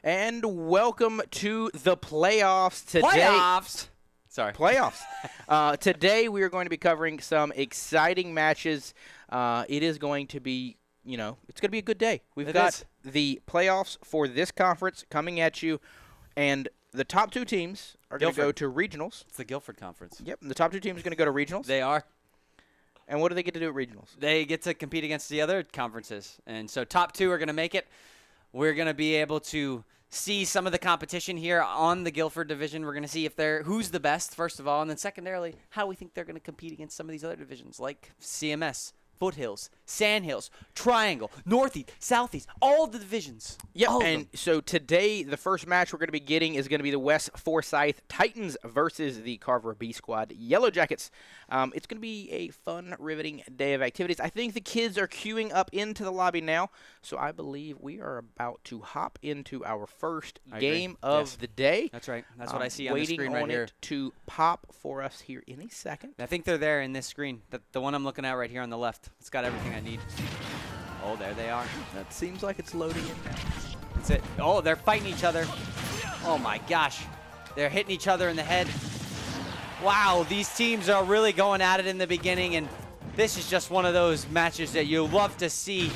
And welcome to the playoffs today. Playoffs. Today we are going to be covering some exciting matches. It is going to be, it's going to be a good day. We've got the playoffs for this conference coming at you, and the top two teams are going to go to regionals. It's the Guilford Conference. Yep, and the top two teams are going to go to regionals. They are. And what do they get to do at regionals? They get to compete against the other conferences. And so top two are going to make it. We're going to be able to see some of the competition here on the Guilford division. We're going to see who's the best, first of all, and then secondarily, how we think they're going to compete against some of these other divisions like CMS, Foothills, Sandhills, Triangle, Northeast, Southeast, all the divisions. Yeah, and so today the first match we're going to be getting is going to be the West Forsyth Titans versus the Carver B Squad Yellow Jackets. It's going to be a fun, riveting day of activities. I think the kids are queuing up into the lobby now, so I believe we are about to hop into our first game of the day. That's right. That's what I see on the screen right here. Waiting on it to pop for us here in a second. I think they're there in this screen, the one I'm looking at right here on the left. It's got everything I need. Oh, there they are. That seems like it's loading in now. That's it. Oh, they're fighting each other. Oh, my gosh. They're hitting each other in the head. Wow, these teams are really going at it in the beginning, and this is just one of those matches that you love to see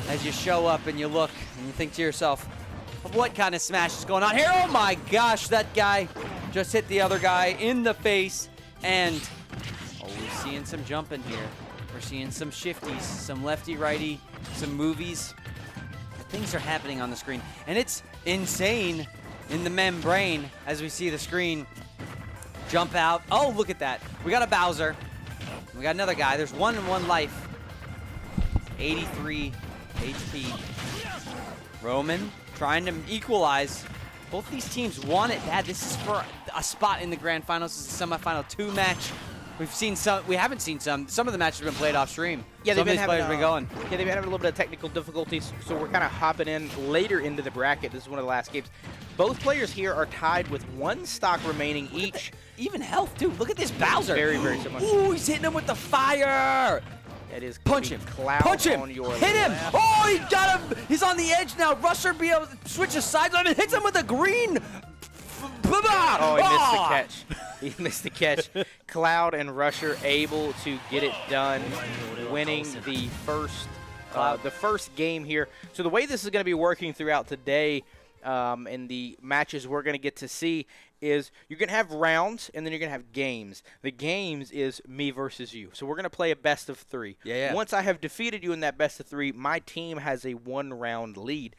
as you show up and you look and you think to yourself, what kind of smash is going on here? Oh, my gosh, that guy just hit the other guy in the face, and we're seeing some jumping here. We're seeing some shifties, some lefty-righty, some movies. Things are happening on the screen, and it's insane in the membrane as we see the screen jump out. Oh, look at that. We got a Bowser. We got another guy. There's 1 life. 83 HP. Roman trying to equalize. Both these teams want it bad. This is for a spot in the grand finals. This is a semifinal 2 match. We've seen some. We haven't seen some. Some of the matches have been played off stream. Yeah, some of these players have been going. Yeah, they've been having a little bit of technical difficulties, so we're kind of hopping in later into the bracket. This is one of the last games. Both players here are tied with 1 stock remaining each. Even health, too. Look at this Bowser. Very, very similar. Ooh, he's hitting him with the fire. That is Punch him. Cloud Punch him. On your Hit him. left. Oh, he got him. He's on the edge now. Rusher be able to switch his sides on him and hits him with a green. Oh, he missed the catch. He missed the catch. Cloud and Rusher able to get it done, winning the first game here. So the way this is going to be working throughout today and the matches we're going to get to see is you're going to have rounds and then you're going to have games. The games is me versus you. So we're going to play a best of 3. Yeah. Once I have defeated you in that best of 3, my team has a 1-round lead.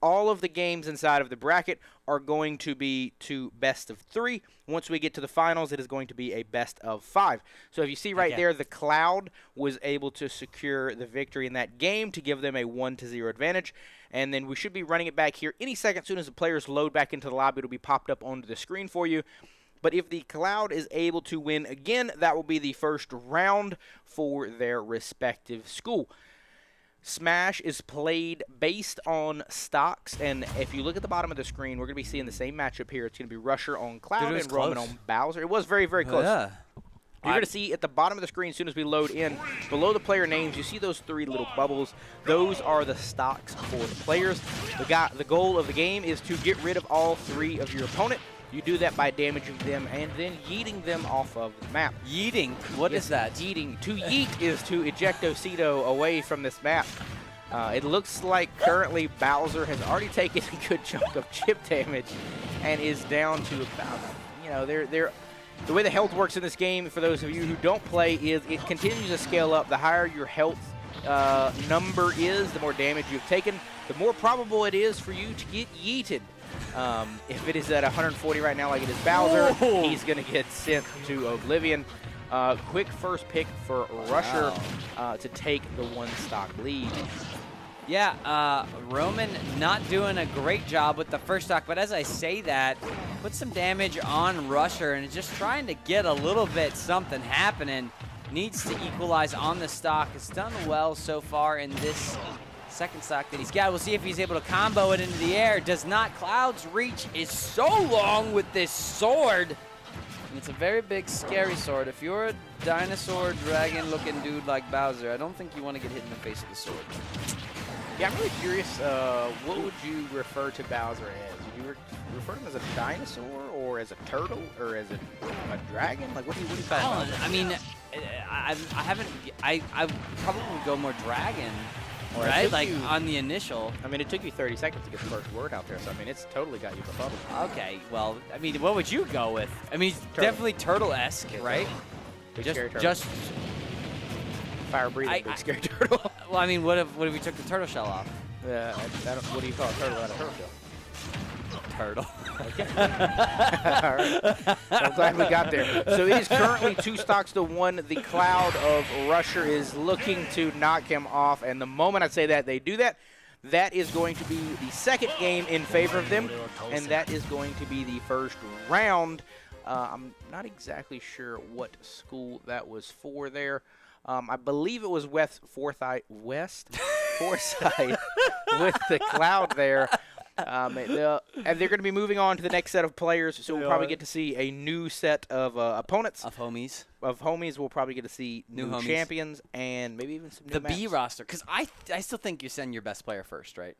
All of the games inside of the bracket are going to be to best of 3. Once we get to the finals, it is going to be a best of 5. So if you see right there, the Cloud was able to secure the victory in that game to give them a 1-0 advantage. And then we should be running it back here any second. As soon as the players load back into the lobby, it'll be popped up onto the screen for you. But if the Cloud is able to win again, that will be the first round for their respective school. Smash is played based on stocks, and if you look at the bottom of the screen, we're going to be seeing the same matchup here. It's going to be Rusher on Cloud and Roman on Bowser. It was very, very close. Yeah. You're going to see at the bottom of the screen, as soon as we load in, below the player names, you see those 3 little bubbles. Those are the stocks for the players. The goal of the game is to get rid of all 3 of your opponent. You do that by damaging them and then yeeting them off of the map. Yeeting? What is that? Yeeting. To yeet is to ejectocito away from this map. It looks like currently Bowser has already taken a good chunk of chip damage and is down to about, the way the health works in this game, for those of you who don't play, is it continues to scale up. The higher your health number is, the more damage you've taken, the more probable it is for you to get yeeted. If it is at 140 right now like it is Bowser, he's going to get sent to oblivion. Quick first pick for Rusher to take the 1-stock lead. Yeah, Roman not doing a great job with the first stock, but as I say that, put some damage on Rusher and just trying to get a little bit something happening. Needs to equalize on the stock. Has done well so far in this second stock that he's got. We'll see if he's able to combo it into the air. Does not. Cloud's reach is so long with this sword. And it's a very big, scary sword. If you're a dinosaur, dragon-looking dude like Bowser, I don't think you want to get hit in the face with the sword. Yeah, I'm really curious. What would you refer to Bowser as? Would you refer to him as a dinosaur, or as a turtle, or as a dragon? Like, what do you call him? I mean, I haven't. I probably would go more dragon, Well, right? Like on the initial. I mean, it took you 30 seconds to get the first word out there, so I mean, it's totally got you befuddled. Okay, well, I mean, what would you go with? I mean, he's Turtle. definitely turtle-esque, right? Big scary turtle. Just. Fire breathing, big scary turtle. Well, I mean, what if we took the turtle shell off? What do you call a turtle out of turtle shell? Turtle. Okay. All right. I'm glad we got there. So it is currently 2 stocks to 1. The cloud of Rusher is looking to knock him off, and the moment I say that, they do that. That is going to be the second game in favor of them, and that is going to be the first round. I'm not exactly sure what school that was for there. I believe it was Forsyth with the cloud there. And they're going to be moving on to the next set of players, so we'll probably get to see a new set of opponents. Of homies. We'll probably get to see new champions and maybe even some new maps. B roster, because I still think you send your best player first, right?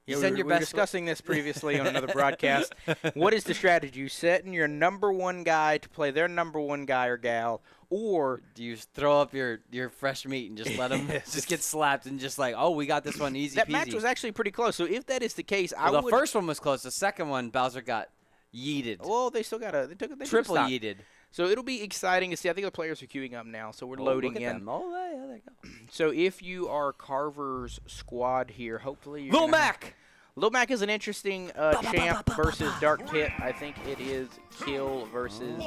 Yeah, we were discussing this previously on another broadcast. What is the strategy? You setting your number 1 guy to play their number 1 guy or gal, or do you throw up your fresh meat and just let them just get slapped and just like, oh, we got this one easy peasy? That match was actually pretty close. So if that is the case, the first one was close. The second one, Bowser got yeeted. Well, they still got they triple yeeted. So it'll be exciting to see. I think the players are queuing up now, so we're loading look at in. Them. Oh, yeah, there you go. So if you are Carver's squad here, hopefully you're Lil Mac. Lil Mac is an interesting champ versus Dark Pit. I think it is Kill versus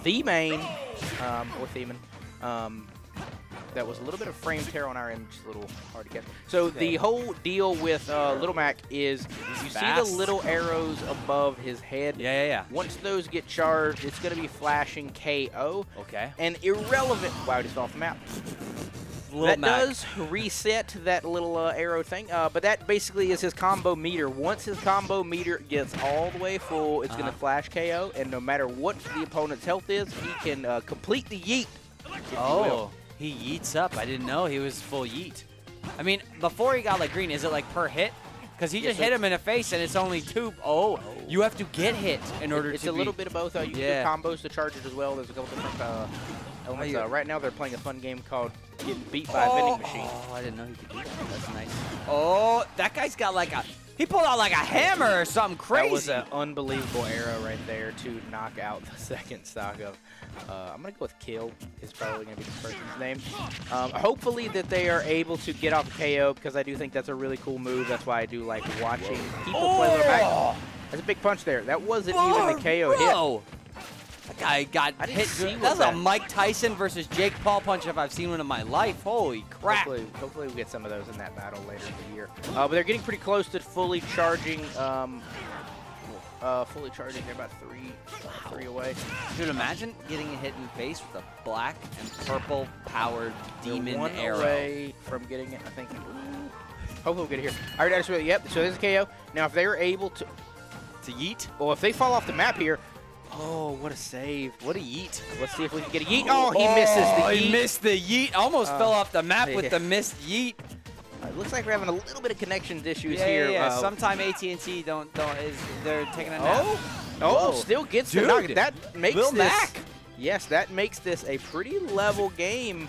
the main, or Theman. That was a little bit of frame tear on our end, just a little hard to catch. So the whole deal with Little Mac is you see the little arrows above his head. Yeah. Once those get charged, it's going to be flashing KO. Okay. And irrelevant. Wow, just off the map. That does reset that little arrow thing, but that basically is his combo meter. Once his combo meter gets all the way full, it's going to flash KO, and no matter what the opponent's health is, he can complete the yeet. Oh, he yeets up. I didn't know he was full yeet. I mean, before he got like green, is it like per hit? Because he just hit him in the face, and it's only 2. Oh, you have to get hit in order to It's a little bit of both. You can do combos to charge it as well. There's a couple different elements. Right now they're playing a fun game called Getting Beat by a Vending Machine. Oh, I didn't know he could do that. That's nice. Oh, that guy's got like he pulled out like a hammer or something crazy. That was an unbelievable arrow right there to knock out the second stock of. I'm going to go with Kill. Is probably going to be this person's name. Hopefully that they are able to get off the KO, because I do think that's a really cool move. That's why I do like watching people play Little Mac. That's a big punch there. That wasn't even the KO hit. That guy got hit. That was a Mike Tyson versus Jake Paul punch if I've seen one in my life. Holy crap. Hopefully we'll get some of those in that battle later in the year. But they're getting pretty close to fully charging. They're about three away. Dude, imagine getting hit in the face with a black and purple powered demon one arrow. Away from getting it, I think. Hopefully we'll get it here. All right, yep. So there's a KO. Now if they're able to yeet, well, if they fall off the map here. Oh, what a save. What a yeet. Let's see if we can get a yeet. Oh, he misses the yeet. He missed the yeet. Almost fell off the map with the missed yeet. It looks like we're having a little bit of connections issues here. Yeah. Sometime AT&T they're taking a nap. Still gets the knock. That makes Lil Mac. Yes, that makes this a pretty level game.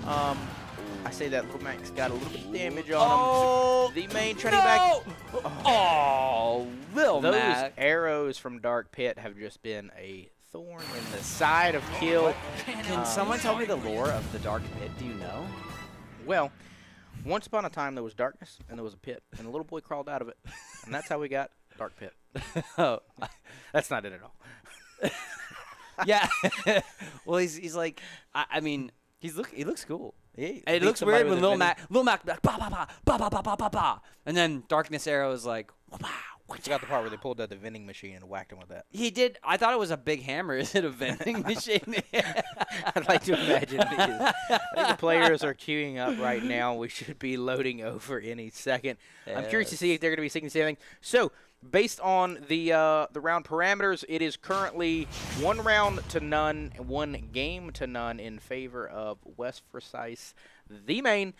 I say that Lil Mac's got a little bit of damage on him. The main training back. Lil Mac. Those arrows from Dark Pit have just been a thorn in the side of Kill. Can someone tell me the lore of the Dark Pit? Do you know? Well, once upon a time there was darkness and there was a pit, and the little boy crawled out of it, and that's how we got Dark Pit. Oh, that's not it at all. Yeah. Well, he's like, I mean, he looks cool. Yeah, it looks weird when Lil Mac like, ba ba ba ba ba ba ba ba ba, and then Darkness Arrow is like, wow. I forgot the part where they pulled out the vending machine and whacked him with that. He did. I thought it was a big hammer. Is it a vending machine? I'd like to imagine it is. I think the players are queuing up right now. We should be loading over any second. I'm curious to see if they're going to be seeing the same thing. So based on the round parameters, it is currently 1 round to none, 1 game to none in favor of West Forsyth, the main.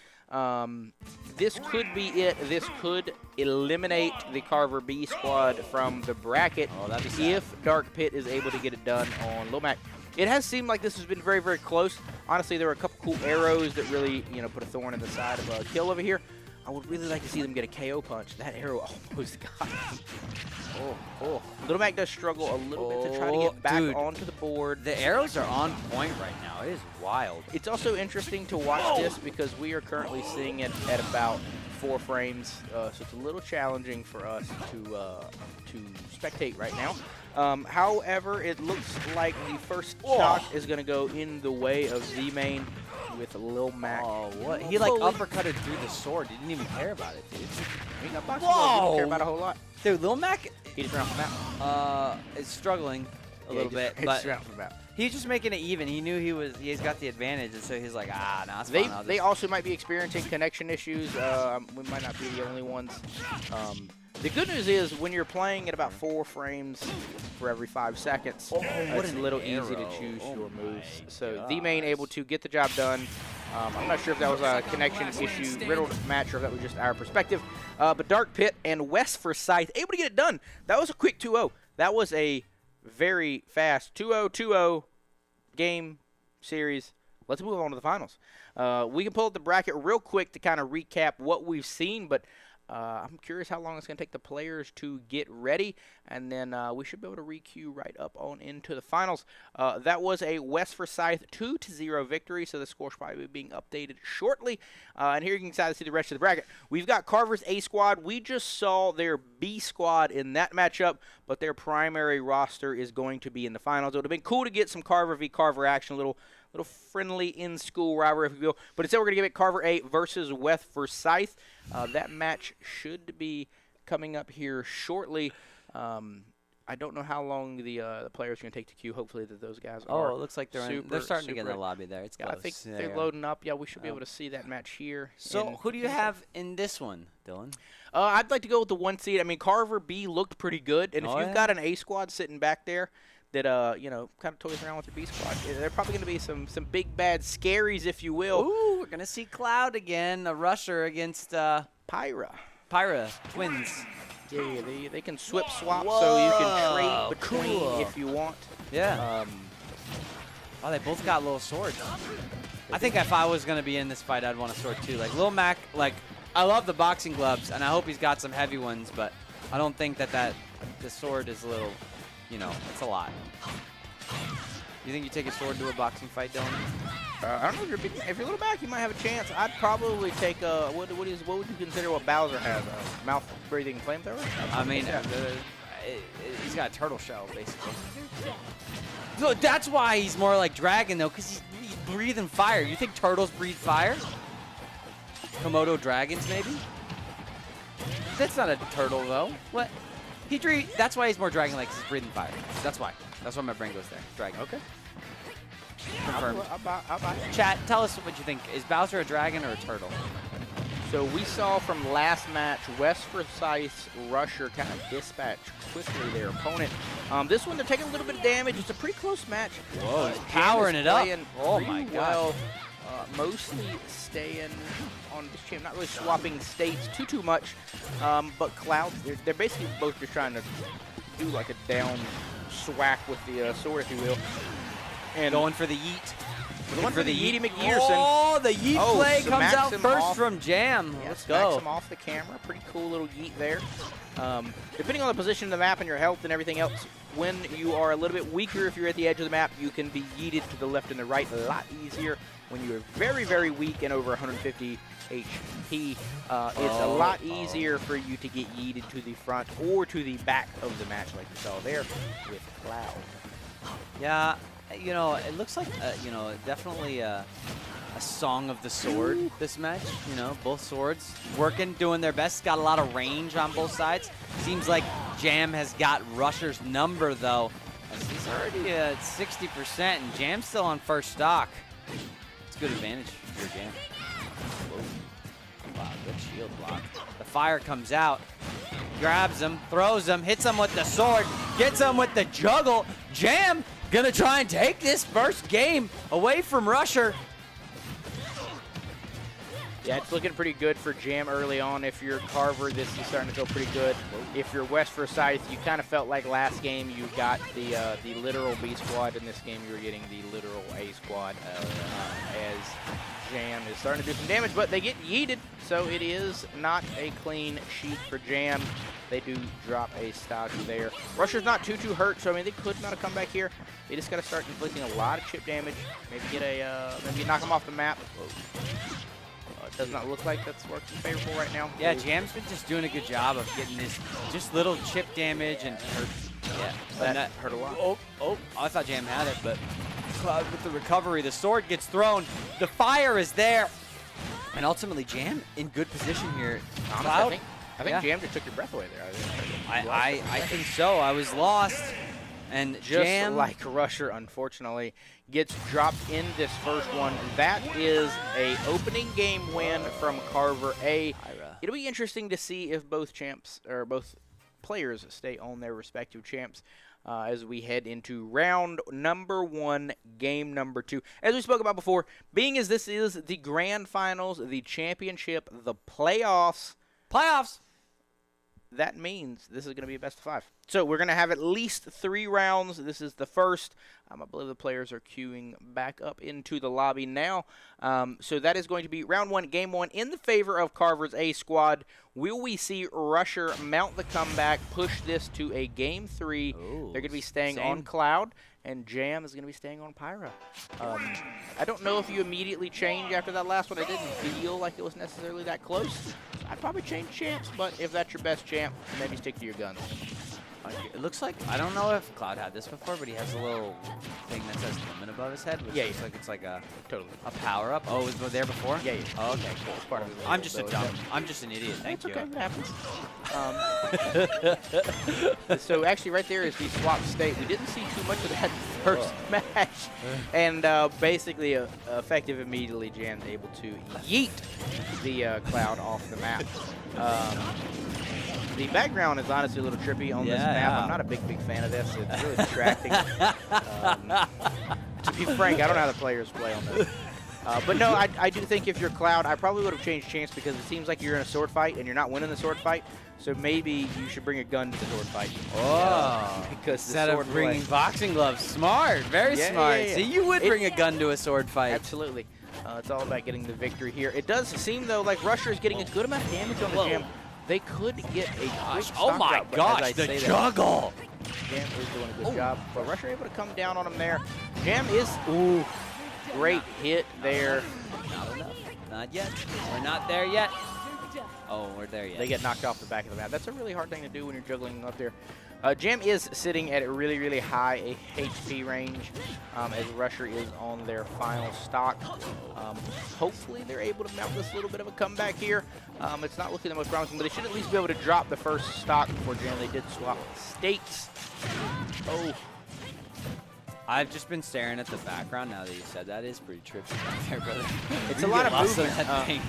This could be it. This could eliminate the Carver B squad from the bracket if Dark Pit is able to get it done on Lil Mac. It has seemed like this has been very, very close. Honestly, there were a couple cool arrows that really, put a thorn in the side of a kill over here. I would really like to see them get a KO punch. That arrow almost got me. Oh. Little Mac does struggle a little bit to try to get back onto the board. The arrows are on point right now. It is wild. It's also interesting to watch this because we are currently seeing it at about 4 frames, so it's a little challenging for us to spectate right now. However, it looks like the first shot is going to go in the way of Z-Main with Lil Mac. Oh, what? He like uppercutted through the sword. He didn't even care about it, dude. He got boxing gloves. He didn't care about it a whole lot. Dude, Lil Mac, he just ran off the map. Is struggling a little bit, but he's just making it even. He knew he's got the advantage, and so he's like, nah, it's fine. They also might be experiencing connection issues. We might not be the only ones. The good news is when you're playing at about 4 frames for every 5 seconds, it's a little easy to choose your moves. So Z-Main able to get the job done. I'm not sure if that was a connection issue, riddled match, or if that was just our perspective. But Dark Pit and West Forsyth able to get it done. That was a quick 2-0. That was a very fast 2-0 game series. Let's move on to the finals. We can pull up the bracket real quick to kind of recap what we've seen, but I'm curious how long it's going to take the players to get ready, and then we should be able to re-queue right up on into the finals. That was a West Forsyth 2-0 victory, so the score should probably be being updated shortly. And here you can decide to see the rest of the bracket. We've got Carver's A squad. We just saw their B squad in that matchup, but their primary roster is going to be in the finals. It would have been cool to get some Carver v. Carver action, a little friendly in-school rivalry, if you will. But instead, we're going to give it Carver A versus West Forsyth. That match should be coming up here shortly. I don't know how long the players are going to take to queue. Hopefully that those guys are. Oh, it looks like they're starting to get in the lobby there. It's close. I think they're loading up. Yeah, we should be able to see that match here. So who do you have in this one, Dylan? I'd like to go with the 1 seed. I mean, Carver B looked pretty good. And if you've got an A squad sitting back there that, kind of toys around with your B squad, they're probably going to be some big, bad scaries, if you will. Ooh, we're going to see Cloud again, a rusher against Pyra twins. Yeah, they can swap, so you can trade between if you want. Yeah. Oh, they both got little swords. I think if I was going to be in this fight, I'd want a sword too. Like, Lil Mac, I love the boxing gloves, and I hope he's got some heavy ones, but I don't think that the sword is a little, it's a lot. You think you take a sword to a boxing fight, Dylan? I don't know if you're a little back, you might have a chance. I'd probably take what would you consider what Bowser has? A mouth-breathing flamethrower? I mean, he's got a turtle shell, basically. So that's why he's more like Dragon, though, because he's breathing fire. You think turtles breathe fire? Komodo dragons, maybe? That's not a turtle, though. What? That's why he's more dragon-like, because he's breathing fire. That's why. That's why my brain goes there. Dragon. Okay. Confirmed. I'll buy it. Chat, tell us what you think. Is Bowser a dragon or a turtle? So we saw from last match, West Forsyth's rusher kind of dispatch quickly their opponent. This one, they're taking a little bit of damage. It's a pretty close match. Whoa, he's powering it up. Oh, my God. Well, mostly staying on this champ, not really swapping states too much. But Cloud, they're basically both just trying to do like a down swack with the sword, if you will. And going for the yeet. Going for the Yeety McGearson. Oh, the yeet play comes out first from Jam. Yeah, let's go. Smacks him off the camera. Pretty cool little yeet there. Depending on the position of the map and your health and everything else, when you are a little bit weaker, if you're at the edge of the map, you can be yeeted to the left and the right a lot easier. When you're very, very weak and over 150 HP, it's a lot easier for you to get yeeted to the front or to the back of the match like you saw there with Cloud. Yeah. It looks like, definitely a song of the sword, this match. Both swords working, doing their best. Got a lot of range on both sides. Seems like Jam has got Rusher's number, though, as he's already at 60%, and Jam's still on first stock. It's a good advantage for Jam. Whoa. Wow, good shield block. The fire comes out. grabs him, throws him, hits him with the sword, gets him with the juggle. Jam gonna try and take this first game away from Rusher. Yeah, it's looking pretty good for Jam early on. If you're Carver, this is starting to feel pretty good. If you're West Forsyth, you kind of felt like last game you got the literal B squad. In this game, you were getting the literal A squad as Jam is starting to do some damage, but they get yeeted, so it is not a clean sheet for Jam. They do drop a stock there. Rusher's not too hurt, so I mean they could not have come back here. They just got to start inflicting a lot of chip damage. Maybe get a maybe knock them off the map. It does not look like that's working favorable right now. Yeah, Jam's been just doing a good job of getting this just little chip damage and hurt. Yeah, that hurt a lot. Oh, I thought Jam had it, but Cloud with the recovery, the sword gets thrown, the fire is there, and ultimately Jam in good position here. Cloud, I think Jam just took your breath away there. I think so. I was lost. And just Jam, like Rusher, unfortunately, gets dropped in this first one. That is a opening game win from Carver A. It'll be interesting to see if both champs or both players stay on their respective champs as we head into round number 1, game number 2. As we spoke about before, being as this is the grand finals, the championship, the playoffs. That means this is going to be a best of 5. So we're going to have at least 3 rounds. This is the first. I believe the players are queuing back up into the lobby now. So that is going to be round 1, game 1 in the favor of Carver's A squad. Will we see Rusher mount the comeback, push this to a game 3? They're going to be staying on Cloud, and Jam is going to be staying on Pyra. I don't know if you immediately change after that last one. I didn't feel like it was necessarily that close. I'd probably change champs, but if that's your best champ, maybe stick to your guns. It looks like, I don't know if Cloud had this before, but he has a little thing that says limit above his head, which looks like it's like a power-up. Oh, was it there before? Yeah. Oh, okay, cool. It's part of it. I'm just I'm just an idiot. Thank you. Okay, it happens. So actually right there is the swap state. We didn't see too much of that first match. And basically effective immediately, Jam's able to yeet the Cloud off the map. The background is honestly a little trippy on this map. I'm not a big fan of this. It's really distracting. To be frank, I don't know how the players play on this. But no, I do think if you're Cloud, I probably would have changed champs because it seems like you're in a sword fight and you're not winning the sword fight. So maybe you should bring a gun to the sword fight. Because instead of bringing boxing gloves. Smart. Very smart. Yeah. See, you would bring a gun to a sword fight. Absolutely. It's all about getting the victory here. It does seem, though, like Rusher is getting a good amount of damage on the Jam. They could get a quick stock drop, gosh, the juggle! Jam is doing a good job, but Rusher able to come down on him there. Jam is, great hit there. Not enough. Not yet. We're not there yet. Oh, we're there yet. They get knocked off the back of the map. That's a really hard thing to do when you're juggling up there. Jam is sitting at a really high HP range as Rusher is on their final stock. Hopefully they're able to mount this little bit of a comeback here. It's not looking the most promising, but they should at least be able to drop the first stock before Jam. They did swap states. Oh. I've just been staring at the background now that you said that. Is pretty trippy back there, brother. It's a lot of movement.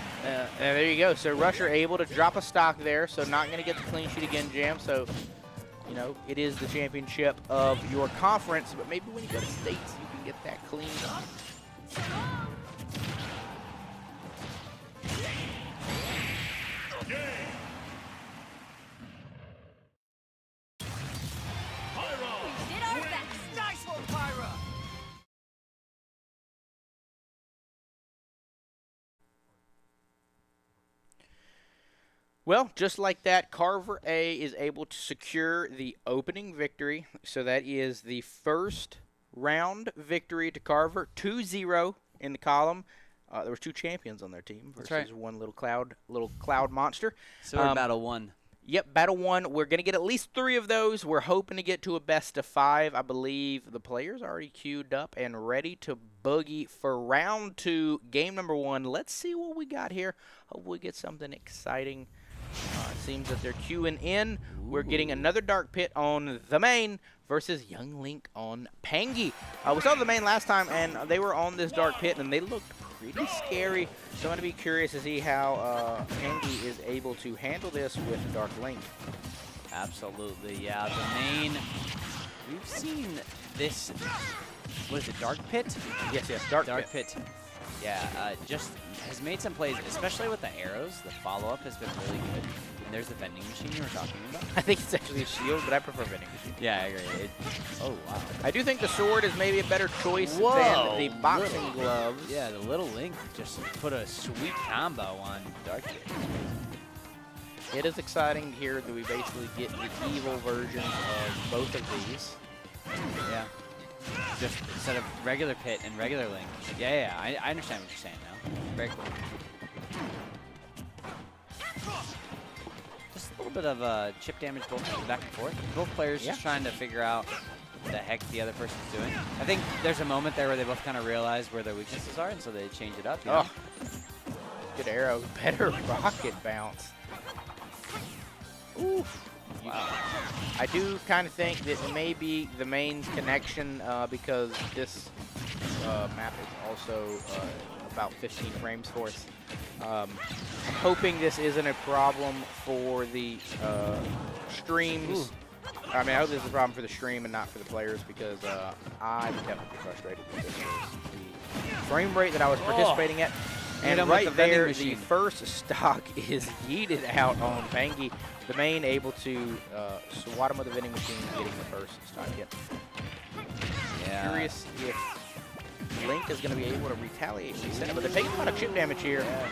There you go. So Rusher able to drop a stock there, so not going to get the clean sheet again, Jam. So, you know, it is the championship of your conference, but maybe when you go to states, you can get that clean. Well, just like that, Carver A is able to secure the opening victory. So that is the first round victory to Carver, 2-0 in the column. There were 2 champions on their team versus one little cloud monster. So we're battle 1. Yep, battle 1. We're going to get at least 3 of those. We're hoping to get to a best of 5. I believe the players are already queued up and ready to boogie for round 2, game number 1. Let's see what we got here. Hope we get something exciting. It seems that they're queuing in. We're getting another Dark Pit on the main versus Young Link on Pangy. We saw the main last time, and they were on this Dark Pit, and they looked pretty scary. So I'm going to be curious to see how Pangy is able to handle this with Dark Link. Absolutely, yeah. The main, we've seen this, what is it, Dark Pit? Yes, Dark Pit. Yeah, just has made some plays, especially with the arrows. The follow-up has been really good. And there's the vending machine you were talking about. I think it's actually a shield, but I prefer vending machine. Yeah, I agree. Oh, wow. I do think the sword is maybe a better choice than the boxing gloves. Yeah, the little Link just put a sweet combo on Dark Pit. It is exciting here that we basically get the evil versions of both of these. Yeah. Just instead of regular Pit and regular Link. Yeah, I understand what you're saying now. Very cool. Just a little bit of chip damage both back and forth. Both players just trying to figure out what the heck the other person's doing. I think there's a moment there where they both kind of realize where their weaknesses are, and so they change it up. You know? Good arrow. Better rocket bounce. Oof. Wow. I do kind of think that maybe the main connection, because this map is also about 15 frames for us. I'm hoping this isn't a problem for the streams. Ooh. I mean, I hope this is a problem for the stream and not for the players, because I would definitely be frustrated with this was the frame rate that I was participating at. And right there, the first stock is yeeted out on Pangy. The main able to swat him with the vending machine, getting the first stock hit. Yeah. Curious if Link is going to be able to retaliate. But they're taking a lot of chip damage here. Yeah.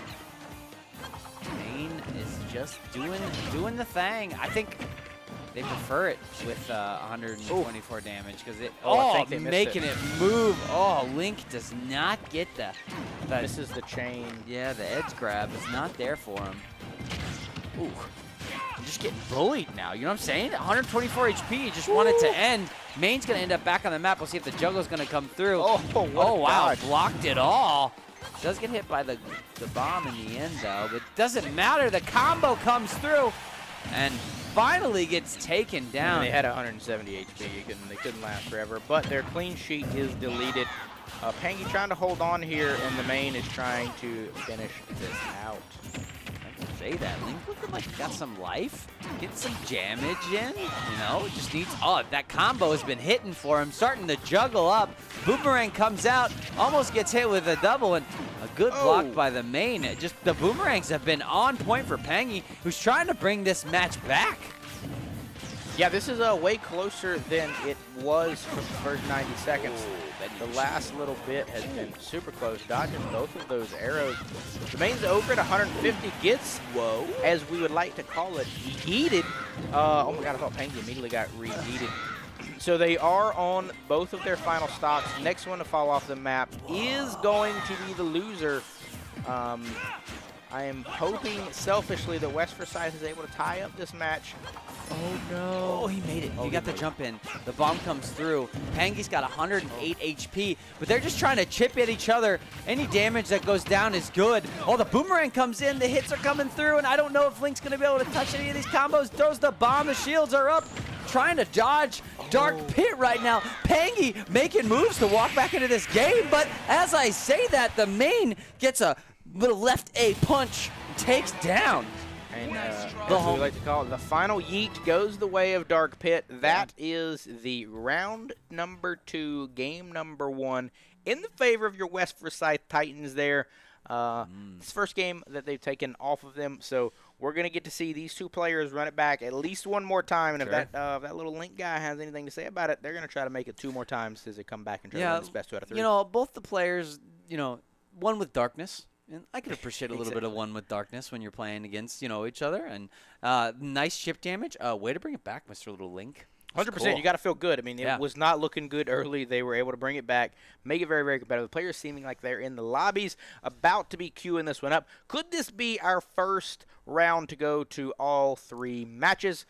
Main is just doing the thing. I think they prefer it with 124 damage because it. I think they making it move. Oh, Link does not get the. This is the chain. Yeah, the edge grab is not there for him. Ooh, I'm just getting bullied now. You know what I'm saying? 124 HP. Just want it to end. Main's gonna end up back on the map. We'll see if the juggle's gonna come through. Oh wow, blocked it all. Does get hit by the bomb in the end though, but doesn't matter. The combo comes through, and finally gets taken down. And they had 170 HP. They couldn't last forever, but their clean sheet is deleted. Pangy trying to hold on here, and the main is trying to finish this out. I can say that. Link looking like he got some life. Get some damage in, you know? Just needs, that combo has been hitting for him. Starting to juggle up. Boomerang comes out, almost gets hit with a double, and a good block by the main. Just the boomerangs have been on point for Pangy, who's trying to bring this match back. Yeah, this is way closer than it was for the first 90 seconds. The last little bit has been super close, dodging both of those arrows. The main's over at 150, gets, as we would like to call it, yeeted. Oh my god, I thought Pangy immediately got re-yeeted. So they are on both of their final stocks. Next one to fall off the map is going to be the loser. I am hoping selfishly that West Forsyth is able to tie up this match. Oh no. Oh, he made it. He got the jump in. The bomb comes through. Pangy's got 108 HP, but they're just trying to chip at each other. Any damage that goes down is good. Oh, the boomerang comes in. The hits are coming through, and I don't know if Link's going to be able to touch any of these combos. Throws the bomb. The shields are up. Trying to dodge Dark Pit right now. Pangy making moves to walk back into this game, but as I say that, the main gets a little left A punch, takes down. And as we like to call it, the final yeet goes the way of Dark Pit. That is the round number 2, game number 1, in the favor of your West Forsyth Titans there. It's the first game that they've taken off of them, so we're going to get to see these two players run it back at least one more time. And if that little Link guy has anything to say about it, they're going to try to make it 2 more times as they come back and try to win this best 2 out of 3. You know, both the players, you know, one with darkness. And I can appreciate a little bit of one with darkness when you're playing against, you know, each other. And nice chip damage. Way to bring it back, Mr. Little Link. 100%. Cool. You got to feel good. I mean, it was not looking good early. They were able to bring it back, make it very, very competitive. The players seeming like they're in the lobbies, about to be queuing this one up. Could this be our first round to go to all 3 matches?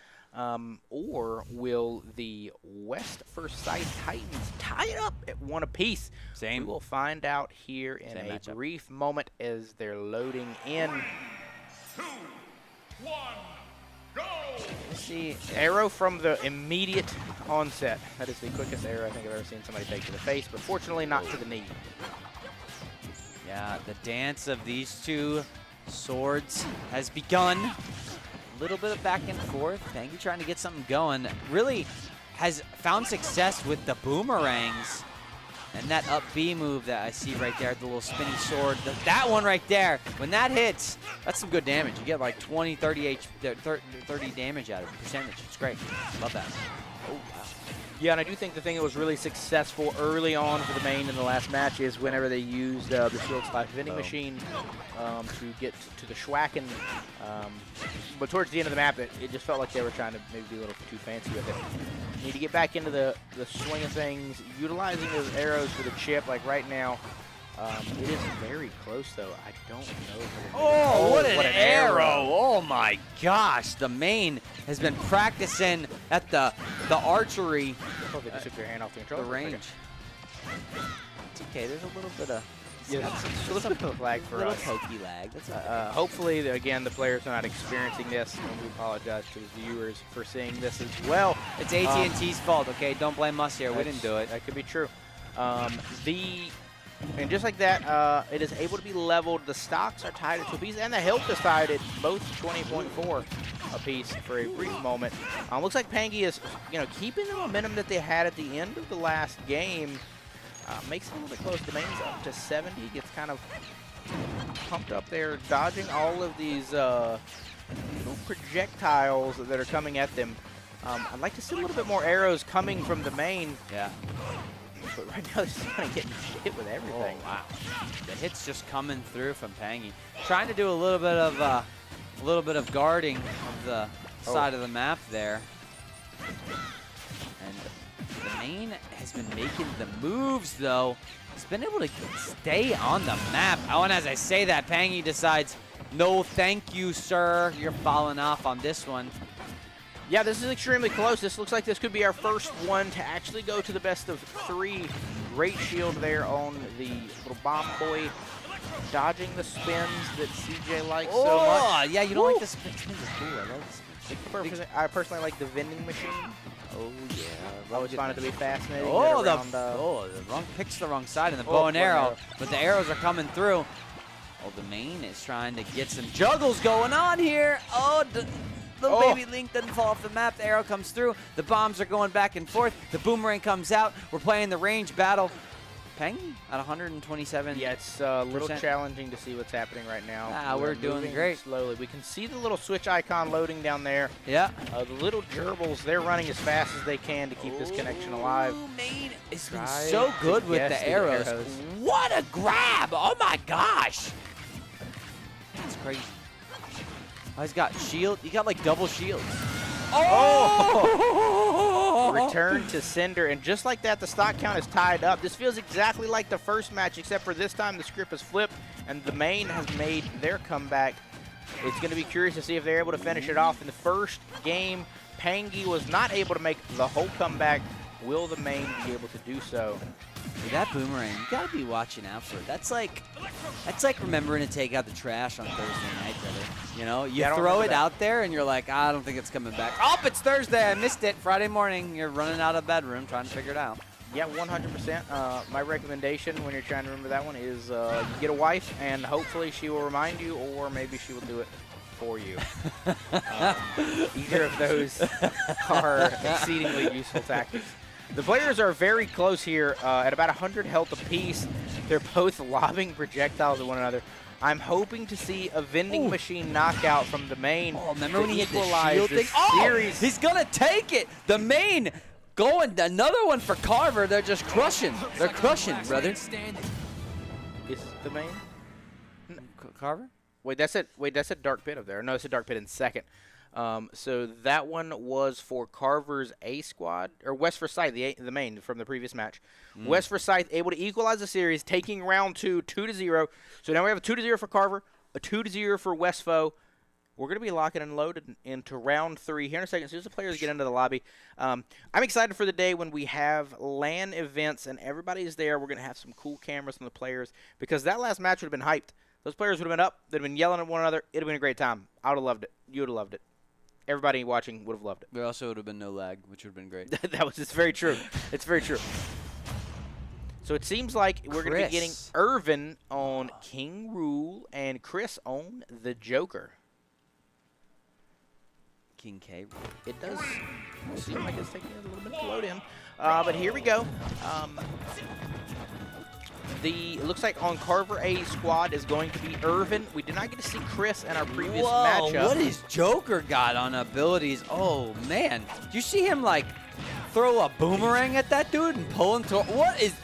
Or will the West Forsyth Titans tie it up at 1 apiece? Same. We will find out here in a brief moment as they're loading in. 2, 1, go! Let's see. Arrow from the immediate onset. That is the quickest arrow I think I've ever seen somebody take to the face, but fortunately not to the knee. Yeah, the dance of these 2 swords has begun. little bit of back and forth. Pangy trying to get something going. Really has found success with the boomerangs. And that up B move that I see right there, the little spinny sword, that one right there, when that hits, that's some good damage. You get like 20, 30 damage out of it, percentage. It's great. Love that. Oh, wow. Yeah, and I do think the thing that was really successful early on for the main in the last match is whenever they used the shield/slash vending machine to get to the Schwacken. But towards the end of the map, it just felt like they were trying to maybe be a little too fancy with it. You need to get back into the swing of things, utilizing those arrows for the chip. Like right now, it is very close, though. I don't know. Oh, what an arrow. Oh, my gosh. The main has been practicing at the archery. Oh, they just took their hand off the controller. The range. It's okay. There's a little bit of... Yeah, a little bit of lag for us. Pokey lag. That's okay. Hopefully, again, the players are not experiencing this, and we apologize to the viewers for seeing this as well. It's AT&T's fault, okay? Don't blame us here. We didn't do it. That could be true. And just like that, it is able to be leveled. The stocks are tied at 2 apiece, and the health is tied at both 20.4 apiece for a brief moment. Looks like Pangy is, keeping the momentum that they had at the end of the last game. Makes it a little bit close. The main's up to 70. Gets kind of pumped up there, dodging all of these little projectiles that are coming at them. I'd like to see a little bit more arrows coming from the main. Yeah. But right now, they're just kind of getting hit with everything. Oh, wow. The hit's just coming through from Pangy. Trying to do a little bit of guarding of the side of the map there. And the main has been making the moves, though. He's been able to stay on the map. Oh, and as I say that, Pangy decides, no thank you, sir. You're falling off on this one. Yeah, this is extremely close. This looks like this could be our first one to actually go to the best of 3. Great shield there on the little bomb boy, dodging the spins that CJ likes so much. Oh, yeah, you don't like the spins. Spins are cool. I love the spins. I personally like the vending machine. Oh, yeah. I always find it to be fascinating. Oh, picks the wrong side in the bow and arrow, but the arrows are coming through. Oh, the main is trying to get some juggles going on here. Oh, little baby Link doesn't fall off the map. The arrow comes through. The bombs are going back and forth. The boomerang comes out. We're playing the range battle. Pangy at 127. Yeah, it's a little challenging to see what's happening right now. We're doing great. Slowly. We can see the little switch icon loading down there. Yeah. The little gerbils, they're running as fast as they can to keep this connection alive. Main has been so good with the arrows. What a grab! Oh my gosh! That's crazy. Oh, he's got shield. He got like double shields. Oh! Return to sender, and just like that, the stock count is tied up. This feels exactly like the first match, except for this time the script is flipped, and the main has made their comeback. It's going to be curious to see if they're able to finish it off. In the first game, Pangy was not able to make the whole comeback. Will the main be able to do so? Dude, that boomerang, you gotta be watching out for it. That's like remembering to take out the trash on Thursday night, brother. You know, you throw it out there and you're like, I don't think it's coming back. Oh, it's Thursday, I missed it. Friday morning, you're running out of the bedroom trying to figure it out. Yeah, 100%. My recommendation when you're trying to remember that one is you get a wife, and hopefully she will remind you, or maybe she will do it for you. Either of those are exceedingly useful tactics. The players are very close here at about 100 health apiece. They're both lobbing projectiles at one another. I'm hoping to see a vending machine knockout from the main. Oh, remember when he hit the shield thing? Series. He's going to take it. The main going. Another one for Carver. They're just crushing. They're crushing, brother. Is the main? Carver? Wait, that's it. Wait, that's a dark pit up there. No, it's a dark pit in second. So that one was for Carver's A squad, or West Forsyth, the main from the previous match. West Forsyth able to equalize the series, taking round 2, 2-0. So now we have a 2-0 for Carver, a 2-0 for Westfo. We're going to be locking and loaded into round 3 here in a second. As soon as the players get into the lobby, I'm excited for the day when we have LAN events and everybody's there. We're going to have some cool cameras on the players, because that last match would have been hyped. Those players would have been up. They'd have been yelling at one another. It would have been a great time. I would have loved it. You would have loved it. Everybody watching would have loved it. There also would have been no lag, which would have been great. It's very true. It's very true. So it seems like we're going to be getting Irvin on King Rule and Chris on the Joker. King K. It does seem like it's taking a little bit to load in. But here we go. It looks like on Carver A's squad is going to be Irvin. We did not get to see Chris in our previous matchup. What is Joker got on abilities? Oh, man. Did you see him, like, throw a boomerang at that dude and pull him to... What is...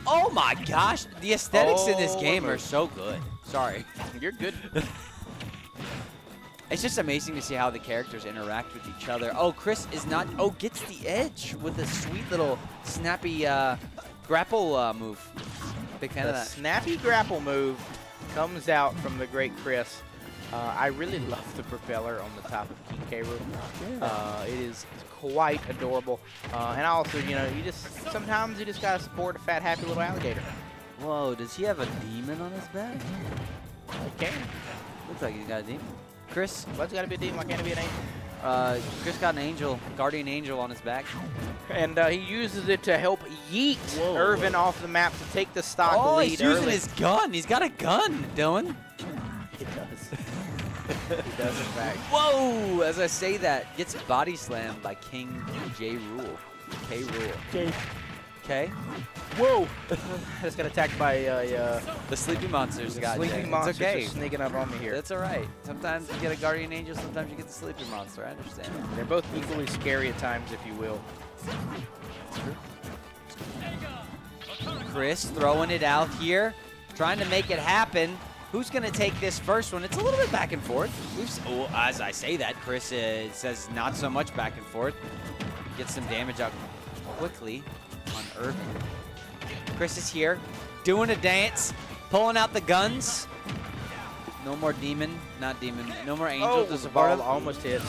Oh, my gosh. The aesthetics in this game are so good. Sorry. You're good. It's just amazing to see how the characters interact with each other. Oh, Chris is not... Oh, gets the edge with a sweet little snappy grapple move. Big fan of that. Snappy grapple move comes out from the great Chris. I really love the propeller on the top of King K. Rool. It is quite adorable. And also, you know, sometimes you just gotta support a fat, happy little alligator. Whoa, does he have a demon on his back? Okay. Looks like he's got a demon. Chris? What's gotta be a demon? Why can't it be an angel? Chris got an angel, guardian angel on his back. And he uses it to help yeet Irvin off the map to take the stock lead. He's using his gun. He's got a gun, Dylan. He does. He does, in fact. Whoa! As I say that, gets body slammed by King J Reynolds. K. Reynolds. K? Whoa! I just got attacked by the sleepy monsters. the sleeping monsters It's okay. are sneaking up on me here. That's all right. Sometimes you get a guardian angel, sometimes you get the sleepy monster. I understand. They're both equally scary at times, if you will. Chris throwing it out here, trying to make it happen. Who's going to take this first one? It's a little bit back and forth. As I say that, Chris says not so much back and forth. Gets some damage out quickly on Irvin. Chris is here, doing a dance, pulling out the guns. No more demon, no more angel to the support ball him. almost hits.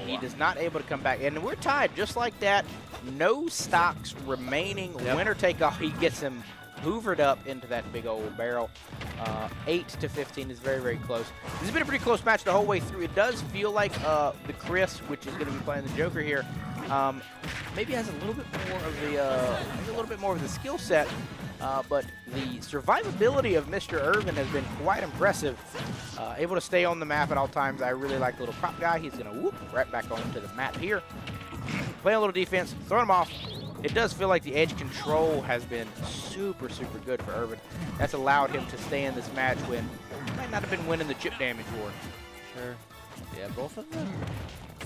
He is not able to come back. And we're tied just like that. No stocks remaining. Winner take all. He gets him hoovered up into that big old barrel. 8-15 is very, very close. This has been a pretty close match the whole way through. It does feel like the Chris, which is going to be playing the Joker here, maybe has a little bit more of the skill set. But the survivability of Mr. Irvin has been quite impressive. Able to stay on the map at all times. I really like the little prop guy. He's going to whoop right back onto the map here. Playing a little defense, throwing him off. It does feel like the edge control has been super, super good for Irvin. That's allowed him to stay in this match when he might not have been winning the chip damage war. Sure. Yeah, both of them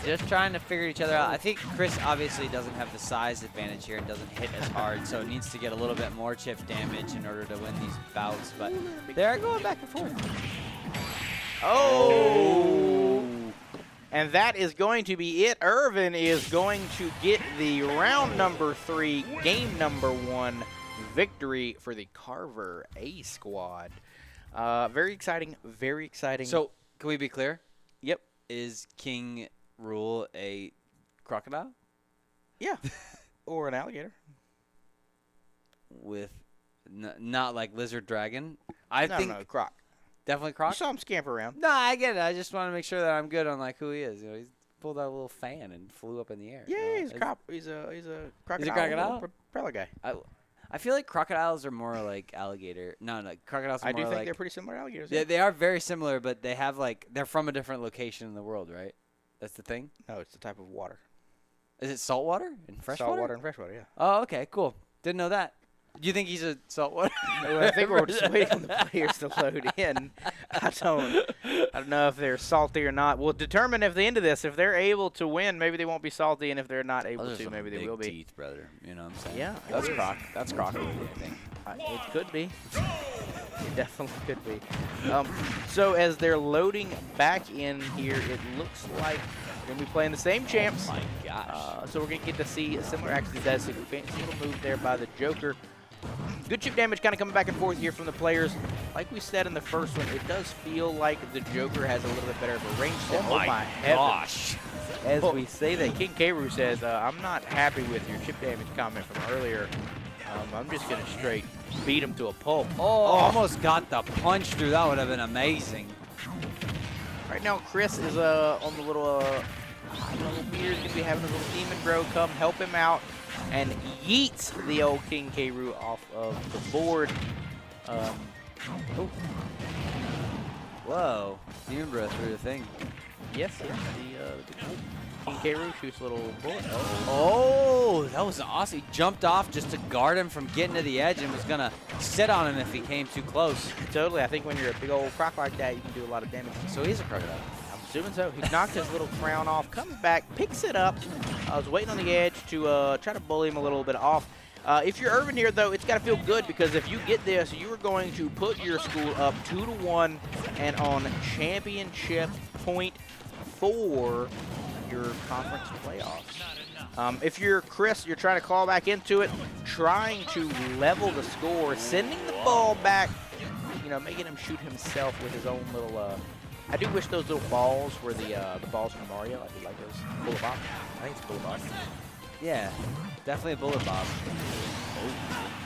just trying to figure each other out. I think Chris obviously doesn't have the size advantage here and doesn't hit as hard, so needs to get a little bit more chip damage in order to win these bouts. But they're going back and forth. Oh! And that is going to be it. Irvin is going to get the round number 3, game number 1 victory for the Carver A squad. Very exciting, very exciting. So, can we be clear? Yep. Is King Rule a crocodile? Yeah. Or an alligator. With not like lizard dragon? No, croc. Definitely croc? You saw him scamper around. No, I get it. I just want to make sure that I'm good on like who he is. You know, he's pulled out a little fan and flew up in the air. Yeah, you know? he's a crocodile. He's a crocodile? Propeller guy. I feel like crocodiles are more like alligator. No, crocodiles are I more do think like, they're pretty similar to alligators. Yeah, they are very similar, but they have like they're from a different location in the world, right? That's the thing. No, it's the type of water. Is it saltwater and freshwater? Saltwater and freshwater, yeah. Oh, okay, cool. Didn't know that. Do you think he's a saltwater? Well, I think we're just waiting on the players to load in. I don't know if they're salty or not. We'll determine at the end of this. If they're able to win, maybe they won't be salty, and if they're not able to, maybe they will be. Teeth, brother. You know what I'm saying? Yeah, That's croc. That's crocodile, I think. It could be. It definitely could be. So as they're loading back in here, it looks like we're going to be playing the same champs. Oh, my gosh. So we're going to get to see a similar action. That's a fancy little move there by the Joker. Good chip damage kind of coming back and forth here from the players. Like we said in the first one, it does feel like the Joker has a little bit better of a range. Oh my gosh. As we say that, King K. says, I'm not happy with your chip damage comment from earlier. I'm just going to straight beat him to a pulp. Oh, almost got the punch through. That would have been amazing. Right now, Chris is on the little beard. Going to be having a little demon bro come help him out and yeets the old King K. off of the board. Whoa. Demon bro through the thing. Yes, the King K. Rool shoots a little bullet. Oh, that was awesome. He jumped off just to guard him from getting to the edge and was going to sit on him if he came too close. Totally. I think when you're a big old croc like that, you can do a lot of damage. So he's a crocodile. I'm assuming so. He knocked his little crown off, comes back, picks it up. I was waiting on the edge to try to bully him a little bit off. If you're Irvin here, though, it's got to feel good because if you get this, you are going to put your school up 2-1 and on championship point for your conference playoffs. If you're Chris, you're trying to claw back into it, trying to level the score, sending the ball back, making him shoot himself with his own little. I do wish those little balls were the balls from Mario. I do like those. Bullet Bob. I think it's Bullet Bob. Yeah, definitely a bullet bob.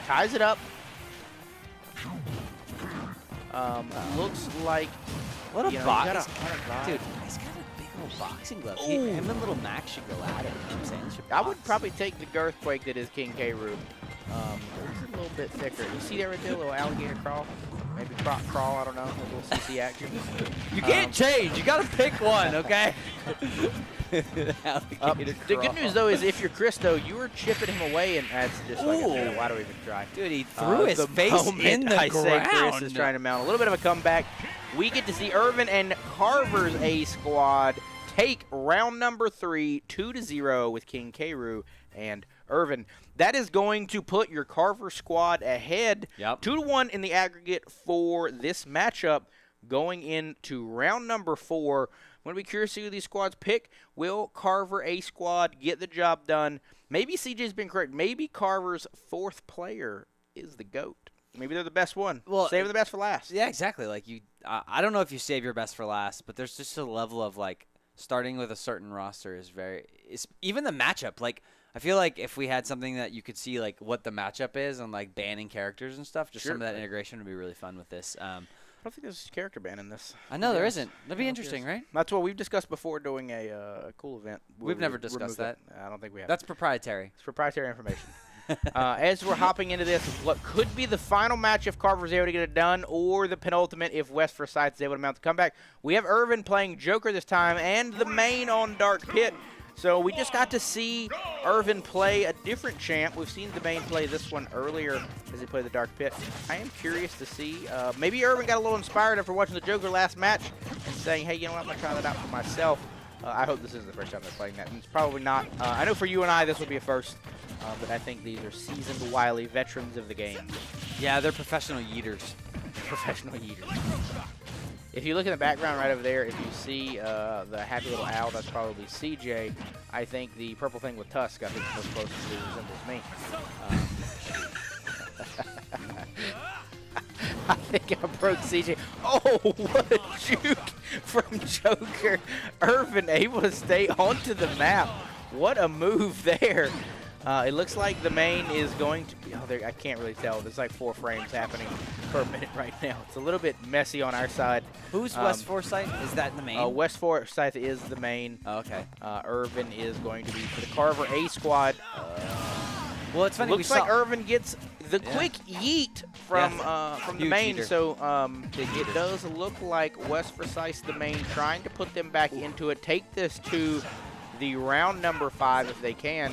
Ties it up. Looks like. What a you know, box. he's got a Dude, he's got a big old boxing glove. Him and little Max should go at it. You know what I'm saying? I would probably take the Girthquake that is King K. Rool. It's a little bit thicker. You see that right there, little alligator crawl? Maybe croc crawl, I don't know, a little CC action. You can't change. You got to pick one, okay? The good news, though, is if you're Chris, though, you were chipping him away, and that's just like, why do we even try? Dude, he threw his face in the I ground. say Chris is trying to mount a little bit of a comeback. We get to see Irvin and Carver's A squad take round number 3, 2-0 with King K. Rool and Irvin. That is going to put your Carver squad ahead 2-1 in the aggregate for this matchup going into round number 4. I'm going to be curious to see who these squads pick. Will Carver A squad get the job done? Maybe CJ's been correct. Maybe Carver's 4th player is the GOAT. Maybe they're the best one. Well, save the best for last. Yeah, exactly. Like I don't know if you save your best for last, but there's just a level of like starting with a certain roster is even the matchup. Like I feel like if we had something that you could see like what the matchup is and like banning characters and stuff, just some of that integration would be really fun with this. I don't think there's a character ban in this. I know there isn't. That'd be interesting, right? That's what we've discussed before doing a cool event. We've never discussed that. I don't think we have. That's proprietary. It's proprietary information. As we're hopping into this, what could be the final match if Carver's able to get it done, or the penultimate if West Forsyth is able to mount the comeback. We have Irvin playing Joker this time, and the main on Dark Pit. So we just got to see Irvin play a different champ. We've seen the main play this one earlier as he played the Dark Pit. I am curious to see. Maybe Irvin got a little inspired after watching the Joker last match and saying, hey, you know what, I'm going to try that out for myself. I hope this isn't the first time they're playing that. And it's probably not. I know for you and I this will be a first, but I think these are seasoned, wily veterans of the game. Yeah, they're professional yeeters. Professional yeeters. If you look in the background right over there, if you see the happy little owl, that's probably CJ. I think the purple thing with Tusk, I think, most closely resembles me. I think I broke CJ. Oh, what a juke from Joker. Irvin able to stay onto the map. What a move there. It looks like the main is going to be, I can't really tell. There's like 4 frames happening per minute right now. It's a little bit messy on our side. Who's West Forsyth? Is that the main? West Forsyth is the main. Oh, okay. Irvin is going to be for the Carver A squad. Well, it's funny. Looks like Irvin gets the quick yeet from the main. Yeeter. So it does look like West Forsyth, the main, trying to put them back into it. Take this to the round number 5 if they can.